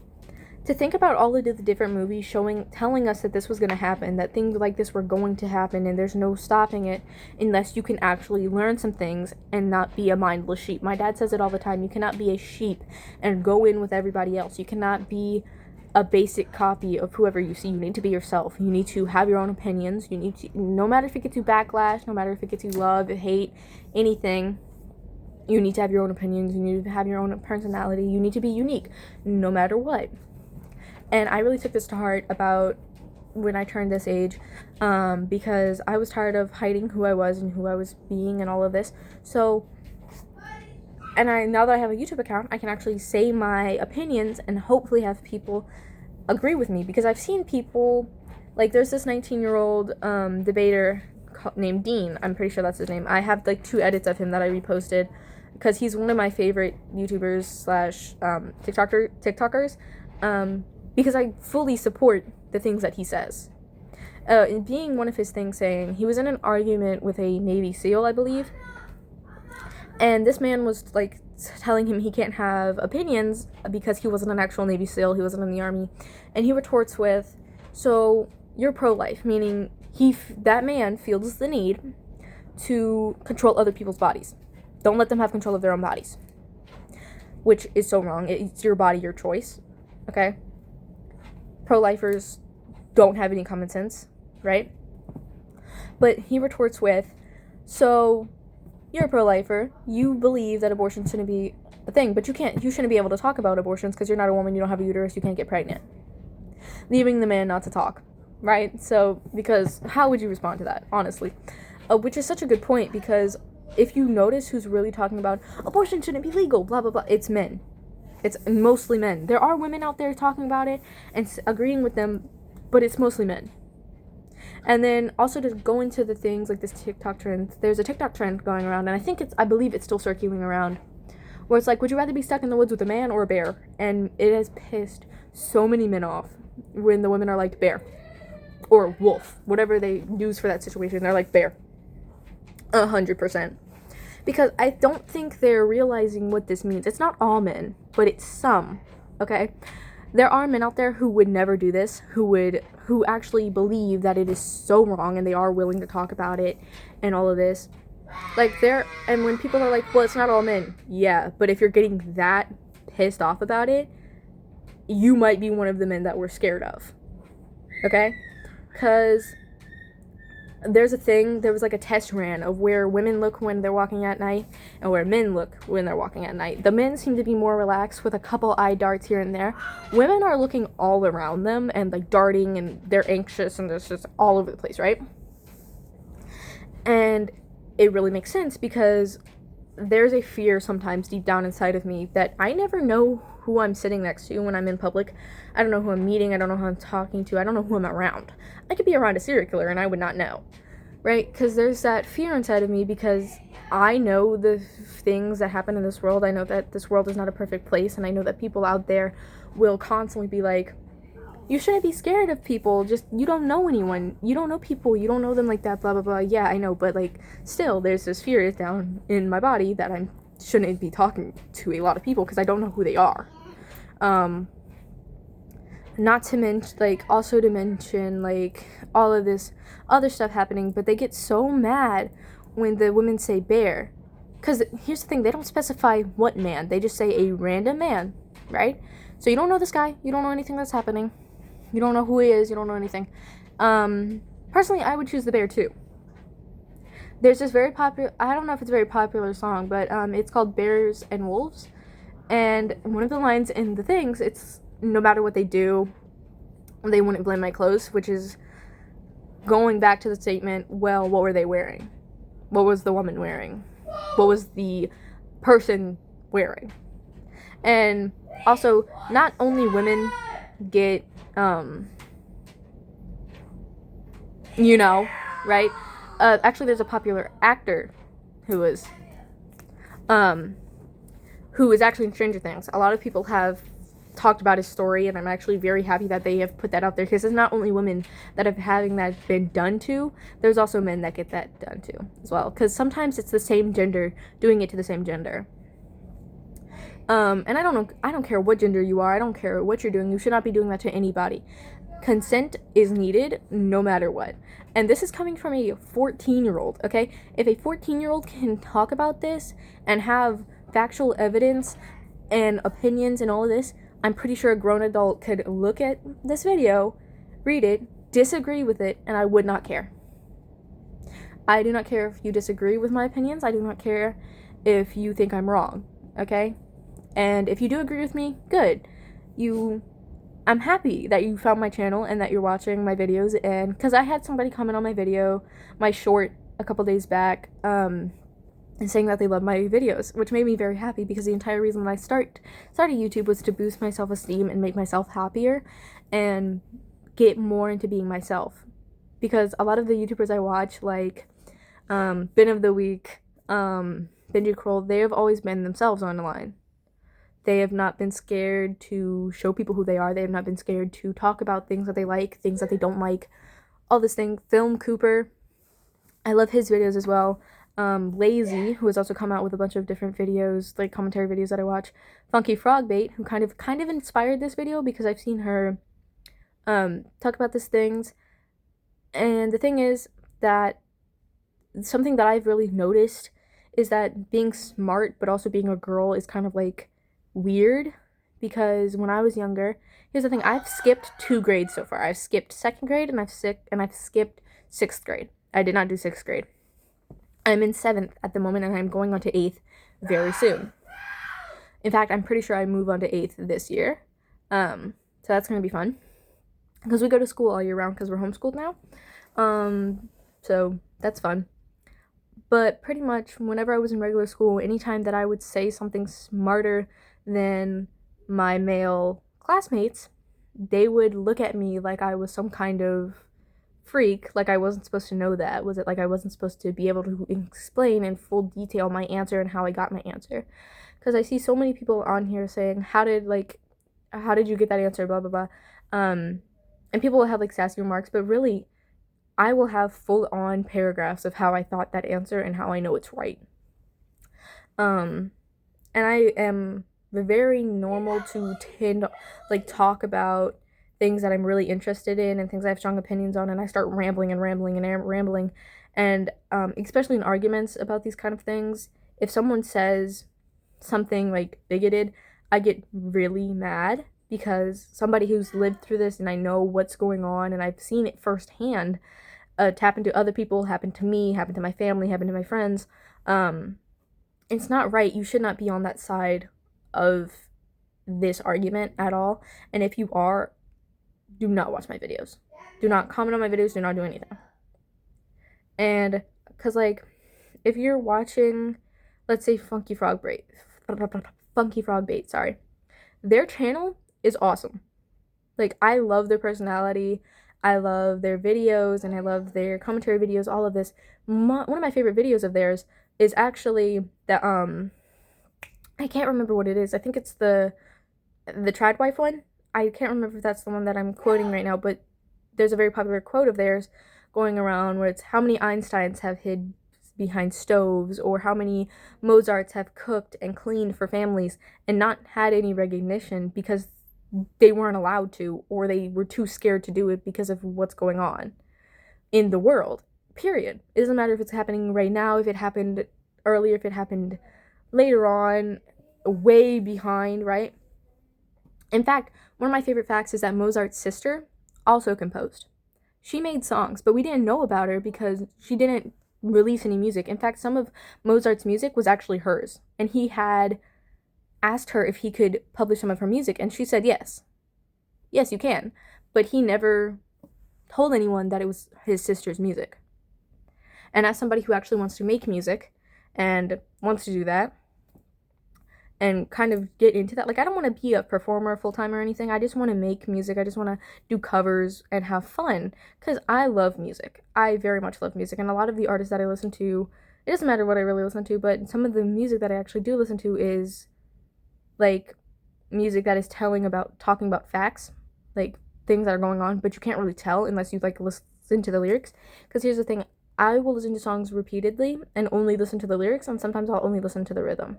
to think about all of the different movies telling us that this was going to happen, that things like this were going to happen, and there's no stopping it unless you can actually learn some things and not be a mindless sheep. My dad says it all the time, you cannot be a sheep and go in with everybody else. You cannot be a basic copy of whoever you see. You need to be yourself. You need to have your own opinions. You need to, no matter if it gets you backlash, no matter if it gets you love, hate, anything, you need to have your own opinions. You need to have your own personality. You need to be unique, no matter what. And I really took this to heart about when I turned this age, because I was tired of hiding who I was and who I was being and all of this. So, now that I have a YouTube account, I can actually say my opinions and hopefully have people agree with me, because I've seen people, like there's this 19-year-old debater named Dean. I'm pretty sure that's his name. I have like 2 edits of him that I reposted, because he's one of my favorite YouTubers slash TikTokers. Because I fully support the things that he says. Being one of his things saying, he was in an argument with a Navy SEAL, I believe, and this man was like telling him he can't have opinions because he wasn't an actual Navy SEAL, he wasn't in the Army, and he retorts with, so you're pro-life, meaning that man feels the need to control other people's bodies. Don't let them have control of their own bodies, which is so wrong. It's your body, your choice, okay? Pro-lifers don't have any common sense, right? But he retorts with, so you're a pro-lifer, you believe that abortion shouldn't be a thing, but you shouldn't be able to talk about abortions because you're not a woman, you don't have a uterus, you can't get pregnant. Leaving the man not to talk, right? So, because how would you respond to that, honestly? Which is such a good point, because if you notice who's really talking about abortion shouldn't be legal, blah, blah, blah, it's men. It's mostly men. There are women out there talking about it and agreeing with them, but it's mostly men. And then also to go into the things like this TikTok trend, there's a TikTok trend going around, and I believe it's still circulating around, where it's like, would you rather be stuck in the woods with a man or a bear? And it has pissed so many men off when the women are like bear or wolf, whatever they use for that situation. They're like bear, 100%. Because I don't think they're realizing what this means. It's not all men, but it's some, okay? There are men out there who would never do this, who actually believe that it is so wrong, and they are willing to talk about it and all of this. Like, and when people are like, well, it's not all men. Yeah, but if you're getting that pissed off about it, you might be one of the men that we're scared of. Okay? Because there was like a test ran of where women look when they're walking at night and where men look when they're walking at night. The men seem to be more relaxed with a couple eye darts here and there. Women are looking all around them and like darting, and they're anxious, and it's just all over the place, right? And it really makes sense because there's a fear sometimes deep down inside of me that I never know who I'm sitting next to when I'm in public. I don't know who I'm meeting. I don't know who I'm talking to. I don't know who I'm around. I could be around a serial killer and I would not know, right? Because there's that fear inside of me because I know the things that happen in this world. I know that this world is not a perfect place, and I know that people out there will constantly be like, you shouldn't be scared of people. Just, you don't know anyone. You don't know people. You don't know them like that, blah, blah, blah. Yeah, I know, but, like, still, there's this fear down in my body that I shouldn't be talking to a lot of people because I don't know who they are. Not to mention, like, also to mention, like, all of this other stuff happening, but they get so mad when the women say bear. Because here's the thing, they don't specify what man. They just say a random man, right? So you don't know this guy. You don't know anything that's happening. You don't know who he is. You don't know anything. Personally, I would choose the bear too. There's this very popular, I don't know if it's a very popular song, but it's called Bears and Wolves. And one of the lines in the things, it's no matter what they do, they wouldn't blame my clothes, which is going back to the statement, well, what were they wearing? What was the woman wearing? What was the person wearing? And also, not only women get right? Actually, there's a popular actor who is actually in Stranger Things. A lot of people have talked about his story, and I'm actually very happy that they have put that out there, because it's not only women that have having that been done to, there's also men that get that done to as well, because sometimes it's the same gender doing it to the same gender. And I don't care what gender you are, I don't care what you're doing, you should not be doing that to anybody. Consent is needed no matter what. And this is coming from a 14-year-old, okay? If a 14-year-old can talk about this and have factual evidence and opinions and all of this, I'm pretty sure a grown adult could look at this video, read it, disagree with it, and I would not care. I do not care if you disagree with my opinions. I do not care if you think I'm wrong, okay? And if you do agree with me, good. I'm happy that you found my channel and that you're watching my videos, and because I had somebody comment on my video, my short, a couple days back, and saying that they love my videos, which made me very happy, because the entire reason that I started YouTube was to boost my self-esteem and make myself happier and get more into being myself. Because a lot of the YouTubers I watch, like Ben of the Week, Benji Kroll, they have always been themselves on the line. They have not been scared to show people who they are. They have not been scared to talk about things that they like, things that they don't like, all this thing. Film Cooper, I love his videos as well. Lazy, who has also come out with a bunch of different videos, like commentary videos that I watch. Funky Frogbait, who kind of inspired this video, because I've seen her talk about these things. And the thing is that something that I've really noticed is that being smart but also being a girl is kind of like weird, because when I was younger, here's the thing, I've skipped 2 grades so far. I've skipped 2nd grade and I've skipped 6th grade. I did not do 6th grade. I'm in 7th at the moment, and I'm going on to 8th very soon. In fact, I'm pretty sure I move on to 8th this year. So that's going to be fun, because we go to school all year round because we're homeschooled now. So that's fun. But pretty much whenever I was in regular school, anytime that I would say something smarter than my male classmates, they would look at me like I was some kind of freak, like I wasn't supposed to know that. Was it like I wasn't supposed to be able to explain in full detail my answer and how I got my answer? Because I see so many people on here saying, how did you get that answer, blah, blah, blah. And people will have like sassy remarks, but really, I will have full-on paragraphs of how I thought that answer and how I know it's right. And I am very normal to talk about things that I'm really interested in and things I have strong opinions on, and I start rambling and rambling and rambling, And especially in arguments about these kind of things, if someone says something like bigoted, I get really mad because somebody who's lived through this and I know what's going on and I've seen it firsthand, happen to other people, happen to me, happen to my family, happen to my friends. It's not right. You should not be on that side of this argument at all. And if you are, do not watch my videos. Do not comment on my videos. Do not do anything. And because, like, if you're watching, let's say Funky Frog Bait, sorry, their channel is awesome. Like, I love their personality, I love their videos, and I love their commentary videos, all of this. One of my favorite videos of theirs is actually the, I can't remember what it is. I think it's the Tradwife one. I can't remember if that's the one that I'm quoting right now, but there's a very popular quote of theirs going around where it's how many Einsteins have hid behind stoves, or how many Mozarts have cooked and cleaned for families and not had any recognition because they weren't allowed to, or they were too scared to do it because of what's going on in the world, period. It doesn't matter if it's happening right now, if it happened earlier, if it happened later on, way behind, right? In fact, one of my favorite facts is that Mozart's sister also composed. She made songs, but we didn't know about her because she didn't release any music. In fact, some of Mozart's music was actually hers, and he had asked her if he could publish some of her music, and she said yes. Yes, you can. But he never told anyone that it was his sister's music. And as somebody who actually wants to make music and wants to do that and kind of get into that, like, I don't want to be a performer full-time or anything. I just want to make music. I just want to do covers and have fun because I love music. I very much love music, and a lot of the artists that I listen to, it doesn't matter what I really listen to, but some of the music that I actually do listen to is like music that is talking about facts, like things that are going on, but you can't really tell unless you like listen to the lyrics. Because here's the thing, I will listen to songs repeatedly and only listen to the lyrics, and sometimes I'll only listen to the rhythm.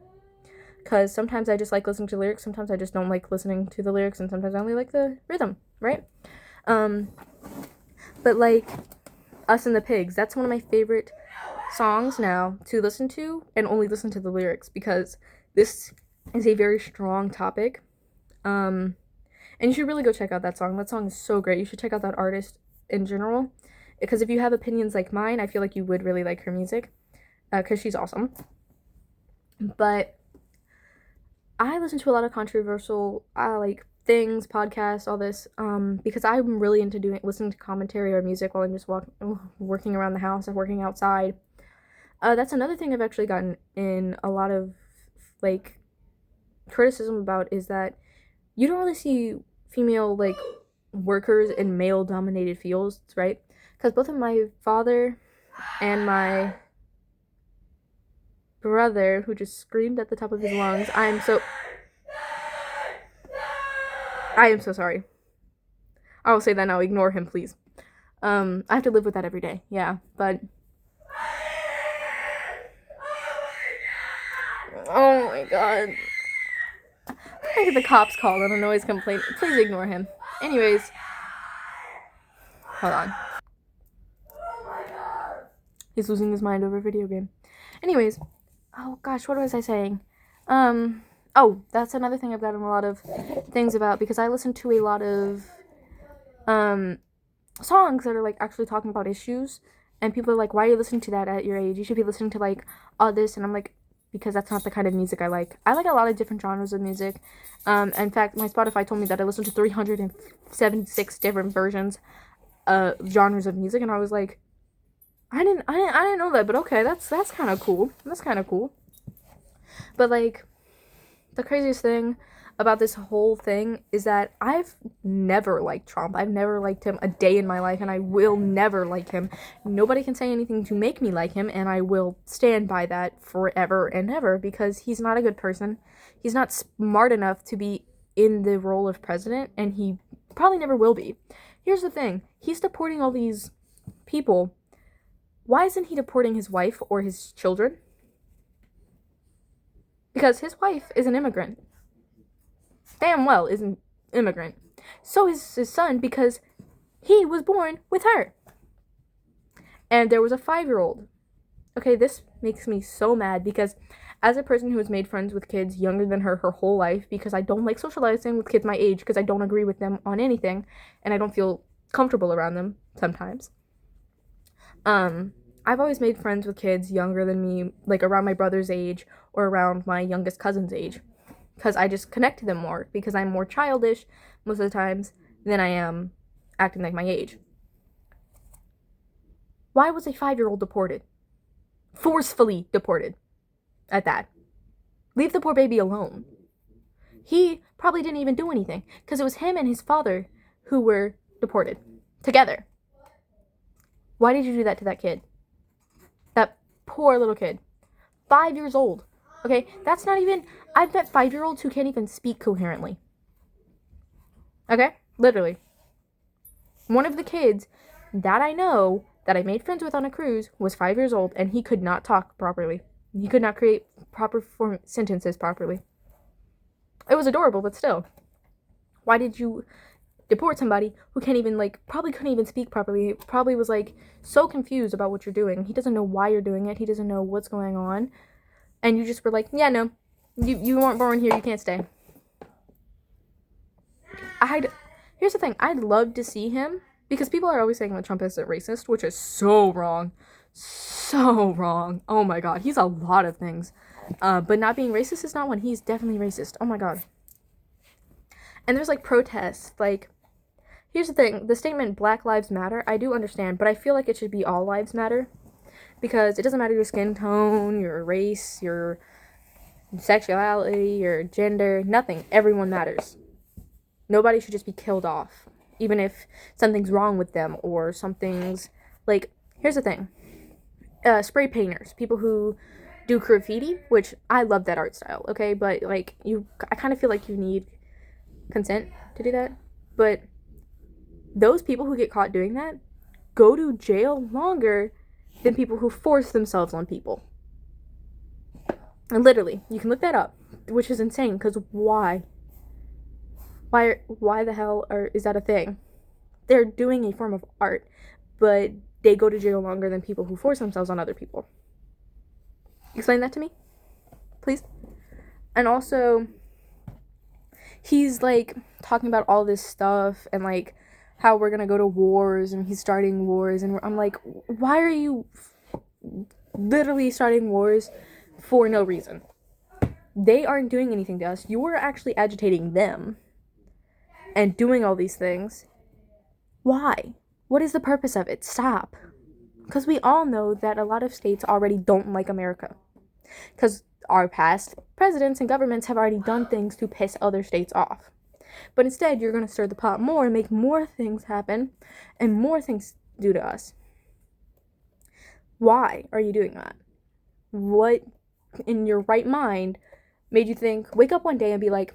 Because sometimes I just like listening to the lyrics, sometimes I just don't like listening to the lyrics, and sometimes I only like the rhythm, right? But like Us and the Pigs, that's one of my favorite songs now to listen to and only listen to the lyrics because this is a very strong topic. And you should really go check out that song. That song is so great. You should check out that artist in general because if you have opinions like mine, I feel like you would really like her music because she's awesome. But I listen to a lot of controversial like things, podcasts, all this, because I'm really into listening to commentary or music while I'm just working around the house and working outside. That's another thing I've actually gotten in a lot of like criticism about is that you don't really see female like workers in male dominated fields, right? Because both of my father and my brother, who just screamed at the top of his lungs, I am so sorry. I will say that now. Ignore him, please. I have to live with that every day. Yeah, but oh my god. I get the cops called and a noise complaint. Please ignore him. Anyways, hold on. He's losing his mind over a video game. Anyways, oh gosh, what was I saying? Oh, that's another thing I've gotten a lot of things about because I listen to a lot of songs that are like actually talking about issues, and people are like, why are you listening to that at your age? You should be listening to like all this. And I'm like, because that's not the kind of music I like. I like a lot of different genres of music. In fact, my Spotify told me that I listened to 376 different versions genres of music, and I was like, I didn't know that, but okay, that's kind of cool. That's kind of cool. But like the craziest thing about this whole thing is that I've never liked Trump. I've never liked him a day in my life, and I will never like him. Nobody can say anything to make me like him, and I will stand by that forever and ever because he's not a good person. He's not smart enough to be in the role of president, and he probably never will be. Here's the thing. He's deporting all these people. Why isn't he deporting his wife or his children? Because his wife is an immigrant. Damn well is an immigrant. So is his son because he was born with her. And there was a 5-year-old. Okay, this makes me so mad because as a person who has made friends with kids younger than her whole life, because I don't like socializing with kids my age because I don't agree with them on anything and I don't feel comfortable around them sometimes. I've always made friends with kids younger than me, like around my brother's age or around my youngest cousin's age, because I just connect to them more because I'm more childish most of the times than I am acting like my age. Why was a 5-year-old deported? Forcefully deported at that. Leave the poor baby alone. He probably didn't even do anything because it was him and his father who were deported together. Why did you do that to that kid? That poor little kid. 5 years old. Okay, that's not even. I've met 5-year-olds who can't even speak coherently. Okay? Literally. One of the kids that I know that I made friends with on a cruise was 5 years old and he could not talk properly. He could not create proper sentences properly. It was adorable, but still. Why did you deport somebody who can't even, like, probably couldn't even speak properly? Probably was, like, so confused about what you're doing. He doesn't know why you're doing it. He doesn't know what's going on. And you just were like, yeah, no. You weren't born here. You can't stay. Here's the thing. I'd love to see him because people are always saying that Trump is a racist, which is so wrong. So wrong. Oh my god. He's a lot of things. But not being racist is not one. He's definitely racist. Oh my god. And there's like protests. Like, here's the thing. The statement Black Lives Matter, I do understand, but I feel like it should be all lives matter. Because it doesn't matter your skin tone, your race, your sexuality, your gender, nothing. Everyone matters. Nobody should just be killed off, even if something's wrong with them or something's, like, here's the thing. Spray painters, people who do graffiti, which I love that art style, okay? But, like, I kind of feel like you need consent to do that. But those people who get caught doing that go to jail longer than people who force themselves on people. And literally, you can look that up, which is insane, because why? Why the hell is that a thing? They're doing a form of art, but they go to jail longer than people who force themselves on other people. Explain that to me, please. And also, he's, like, talking about all this stuff and, like, how we're gonna go to wars and he's starting wars. And I'm like, why are you literally starting wars for no reason? They aren't doing anything to us. You're actually agitating them and doing all these things. Why? What is the purpose of it? Stop. Because we all know that a lot of states already don't like America. Because our past presidents and governments have already done things to piss other states off. But instead, you're going to stir the pot more and make more things happen and more things do to us. Why are you doing that? What in your right mind made you think, wake up one day and be like,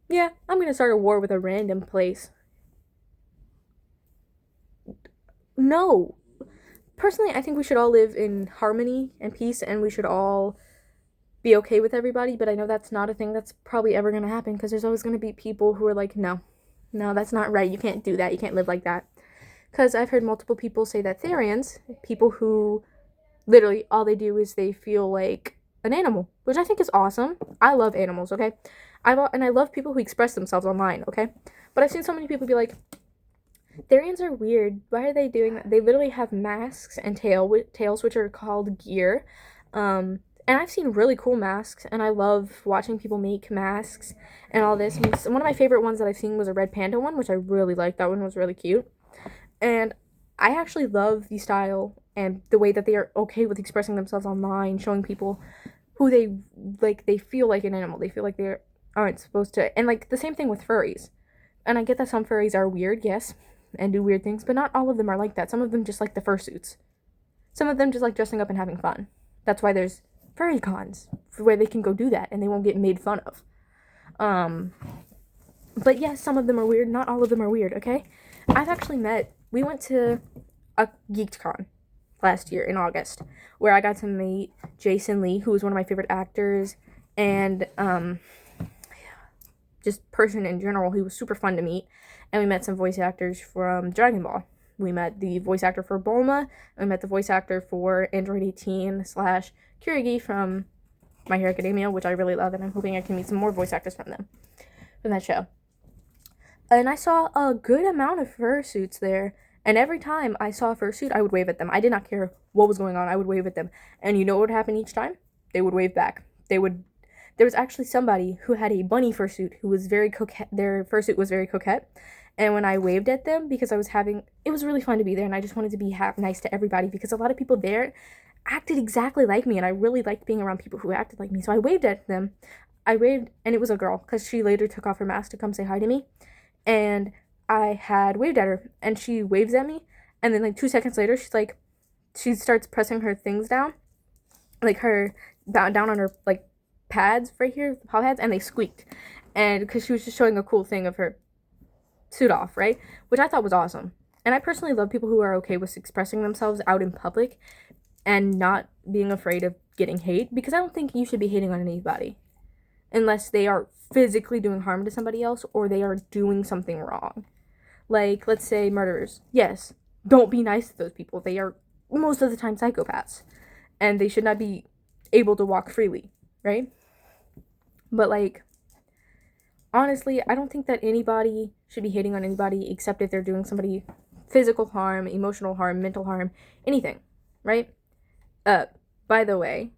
yeah, I'm going to start a war with a random place? No. Personally, I think we should all live in harmony and peace, and we should all be okay with everybody, but I know that's not a thing that's probably ever going to happen, because there's always going to be people who are like, no, that's not right. You can't do that. You can't live like that. Because I've heard multiple people say that Therians, people who literally all they do is they feel like an animal, which I think is awesome. I love animals, okay? I love people who express themselves online, okay? But I've seen so many people be like, Therians are weird. Why are they doing that? They literally have masks and tails, which are called gear. And I've seen really cool masks, and I love watching people make masks and all this. And one of my favorite ones that I've seen was a red panda one, which I really liked. That one was really cute. And I actually love the style and the way that they are okay with expressing themselves online, showing people who they feel like an animal. They feel like they aren't supposed to. And, like, the same thing with furries. And I get that some furries are weird, yes, and do weird things, but not all of them are like that. Some of them just like the fursuits. Some of them just like dressing up and having fun. That's why there's furry cons, where they can go do that and they won't get made fun of. But yes, some of them are weird. Not all of them are weird, okay? We went to a GeekCon last year in August, where I got to meet Jason Lee, who was one of my favorite actors, and just person in general. He was super fun to meet. And we met some voice actors from Dragon Ball. We met the voice actor for Bulma. We met the voice actor for Android 18 slash Kirigi from My Hero Academia, which I really love, and I'm hoping I can meet some more voice actors from that show. And I saw a good amount of fursuits there, and every time I saw a fursuit, I would wave at them. I did not care what was going on. I would wave at them. And you know what would happen each time? They would wave back. There was actually somebody who had a bunny fursuit who was very coquette. Their fursuit was very coquette. And when I waved at them, because it was really fun to be there, and I just wanted to be nice to everybody, because a lot of people there acted exactly like me, and I really liked being around people who acted like me. So I waved at them. I waved, and it was a girl, because she later took off her mask to come say hi to me. And I had waved at her, and she waves at me, and then like 2 seconds later, she starts pressing her things down, like her down on her like pads right here, the paw pads, and they squeaked, and because she was just showing a cool thing of her suit off, right? Which I thought was awesome. And I personally love people who are okay with expressing themselves out in public and not being afraid of getting hate, because I don't think you should be hating on anybody unless they are physically doing harm to somebody else or they are doing something wrong. Like, let's say murderers. Yes, don't be nice to those people. They are most of the time psychopaths, and they should not be able to walk freely, right? But like, honestly, I don't think that anybody should be hating on anybody except if they're doing somebody physical harm, emotional harm, mental harm, anything, right? By the way,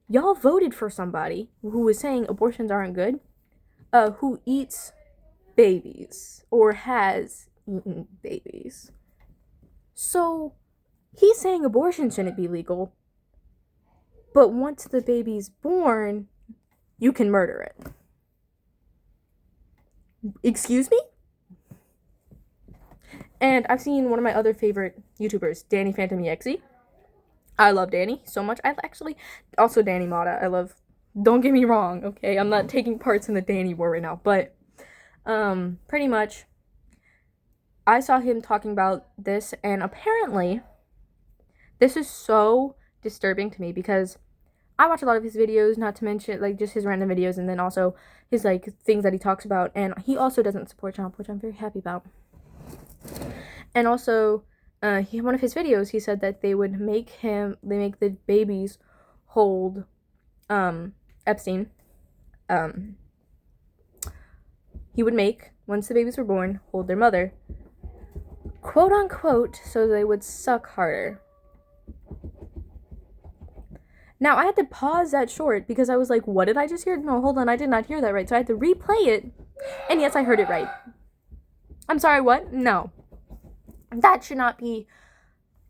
y'all voted for somebody who was saying abortions aren't good, who eats babies or has eaten babies. So he's saying abortion shouldn't be legal, but once the baby's born, you can murder it. Excuse me? And I've seen one of my other favorite YouTubers, Danny Phantom EXE. I love Danny so much. I actually, also Danny Mata, I love, don't get me wrong, okay? I'm not taking parts in the Danny war right now, but, pretty much, I saw him talking about this, and apparently, this is so disturbing to me, because I watch a lot of his videos, not to mention, like, just his random videos, and then also his, like, things that he talks about, and he also doesn't support Trump, which I'm very happy about. And also, one of his videos, he said that they make the babies hold, Epstein, he would make, once the babies were born, hold their mother, quote unquote, so they would suck harder. Now, I had to pause that short because I was like, what did I just hear? No, hold on, I did not hear that right. So I had to replay it, and yes, I heard it right. I'm sorry, what? No. That should not be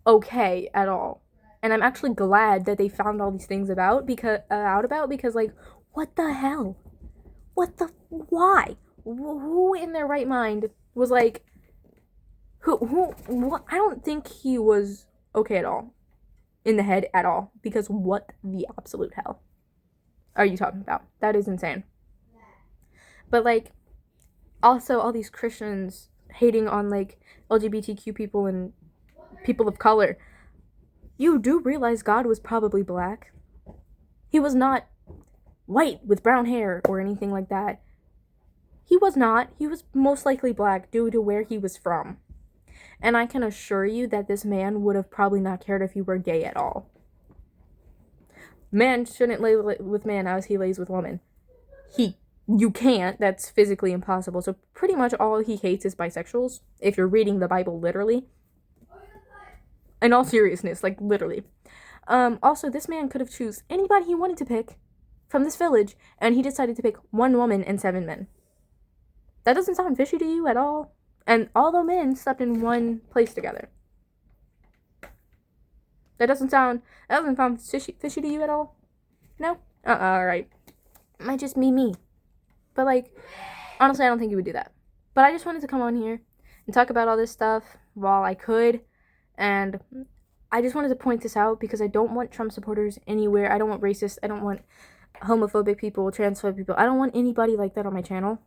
okay at all. And I'm actually glad that they found all these things out because, like, what the hell? Why? Who in their right mind was like, what? I don't think he was okay at all. In the head at all, because what the absolute hell are you talking about? That is insane. But like, also all these Christians hating on like LGBTQ people and people of color. You do realize God was probably black. He was not white with brown hair or anything like that. He was not. He was most likely black due to where he was from. And I can assure you that this man would have probably not cared if you were gay at all. Man shouldn't lay with man as he lays with woman. You can't. That's physically impossible. So pretty much all he hates is bisexuals, if you're reading the Bible literally. In all seriousness, like literally. Also, this man could have choose anybody he wanted to pick from this village, and he decided to pick 1 woman and 7 men. That doesn't sound fishy to you at all? And all the men slept in one place together. That doesn't sound fishy to you at all? No? Alright. Might just be me. But like, honestly, I don't think he would do that. But I just wanted to come on here and talk about all this stuff while I could. And I just wanted to point this out because I don't want Trump supporters anywhere. I don't want racists. I don't want homophobic people, transphobic people. I don't want anybody like that on my channel.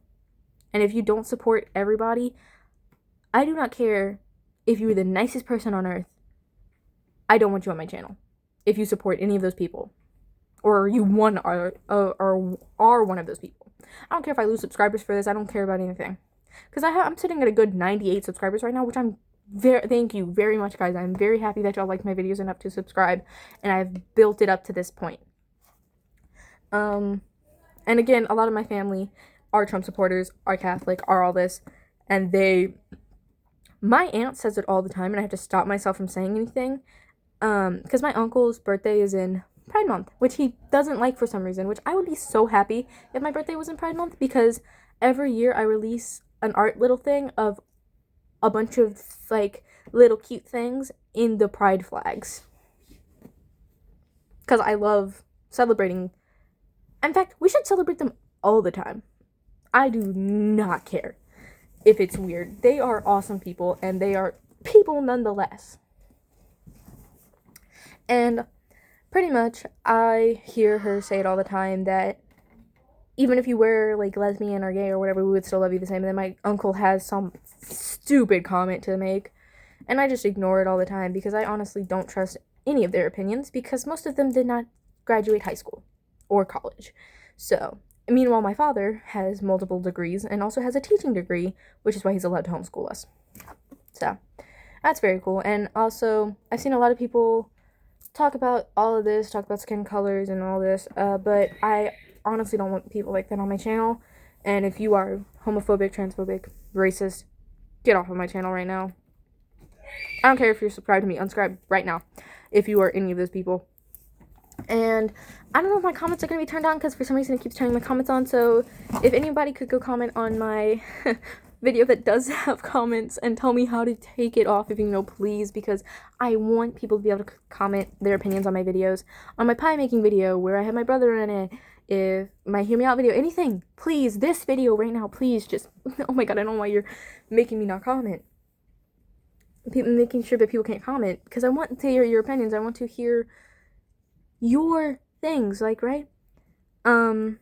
And if you don't support everybody, I do not care if you're the nicest person on earth. I don't want you on my channel if you support any of those people. Or you are one of those people. I don't care if I lose subscribers for this. I don't care about anything. Because I'm sitting at a good 98 subscribers right now, which I'm thank you very much, guys. I'm very happy that y'all like my videos enough to subscribe, and I've built it up to this point. And again, a lot of my family are Trump supporters, are Catholic, are all this, and my aunt says it all the time, and I have to stop myself from saying anything, because my uncle's birthday is in Pride Month, which he doesn't like for some reason, which I would be so happy if my birthday was in Pride Month, because every year I release an art little thing of a bunch of, like, little cute things in the pride flags. Because I love celebrating. In fact, we should celebrate them all the time. I do not care if it's weird. They are awesome people, and they are people nonetheless. And pretty much, I hear her say it all the time that even if you were, like, lesbian or gay or whatever, we would still love you the same. And then my uncle has some stupid comment to make, and I just ignore it all the time because I honestly don't trust any of their opinions, because most of them did not graduate high school or college. So, meanwhile, my father has multiple degrees and also has a teaching degree, which is why he's allowed to homeschool us. So, that's very cool. And also, I've seen a lot of people talk about all of this, talk about skin colors and all this, but I honestly don't want people like that on my channel. And if you are homophobic, transphobic, racist, get off of my channel right now. I don't care if you're subscribed to me, unsubscribe right now if you are any of those people. And I don't know if my comments are going to be turned on, because for some reason it keeps turning my comments on. So if anybody could go comment on my video that does have comments and tell me how to take it off, if you know, please, because I want people to be able to comment their opinions on my videos. On my pie making video where I have my brother in it, if my hear me out video, anything, please, this video right now, please, just, oh my god, I don't know why you're making me not comment. Making sure that people can't comment, because I want to hear your opinions. I want to hear your things, like, right? I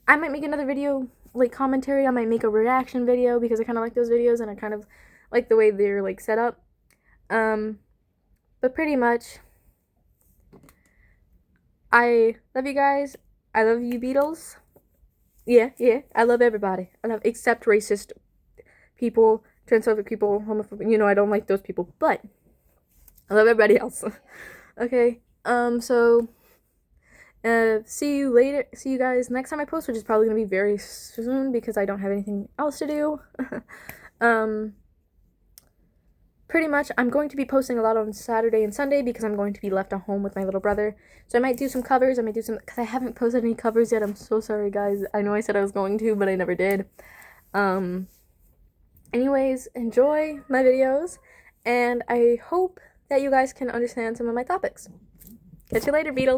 might make another video, like, commentary. I might make a reaction video, because I kind of like those videos, and I kind of like the way they're, like, set up. But pretty much, I love you guys. I love you, Beatles. Yeah, I love everybody. I love, except racist people, transphobic people, homophobic, you know, I don't like those people, but I love everybody else. Okay, so, see you guys next time I post, which is probably gonna be very soon, because I don't have anything else to do. Pretty much, I'm going to be posting a lot on Saturday and Sunday, because I'm going to be left at home with my little brother. So I might do some covers, because I haven't posted any covers yet. I'm so sorry, guys. I know I said I was going to, but I never did. Anyways, enjoy my videos, and I hope that you guys can understand some of my topics. Catch you later, Beatles.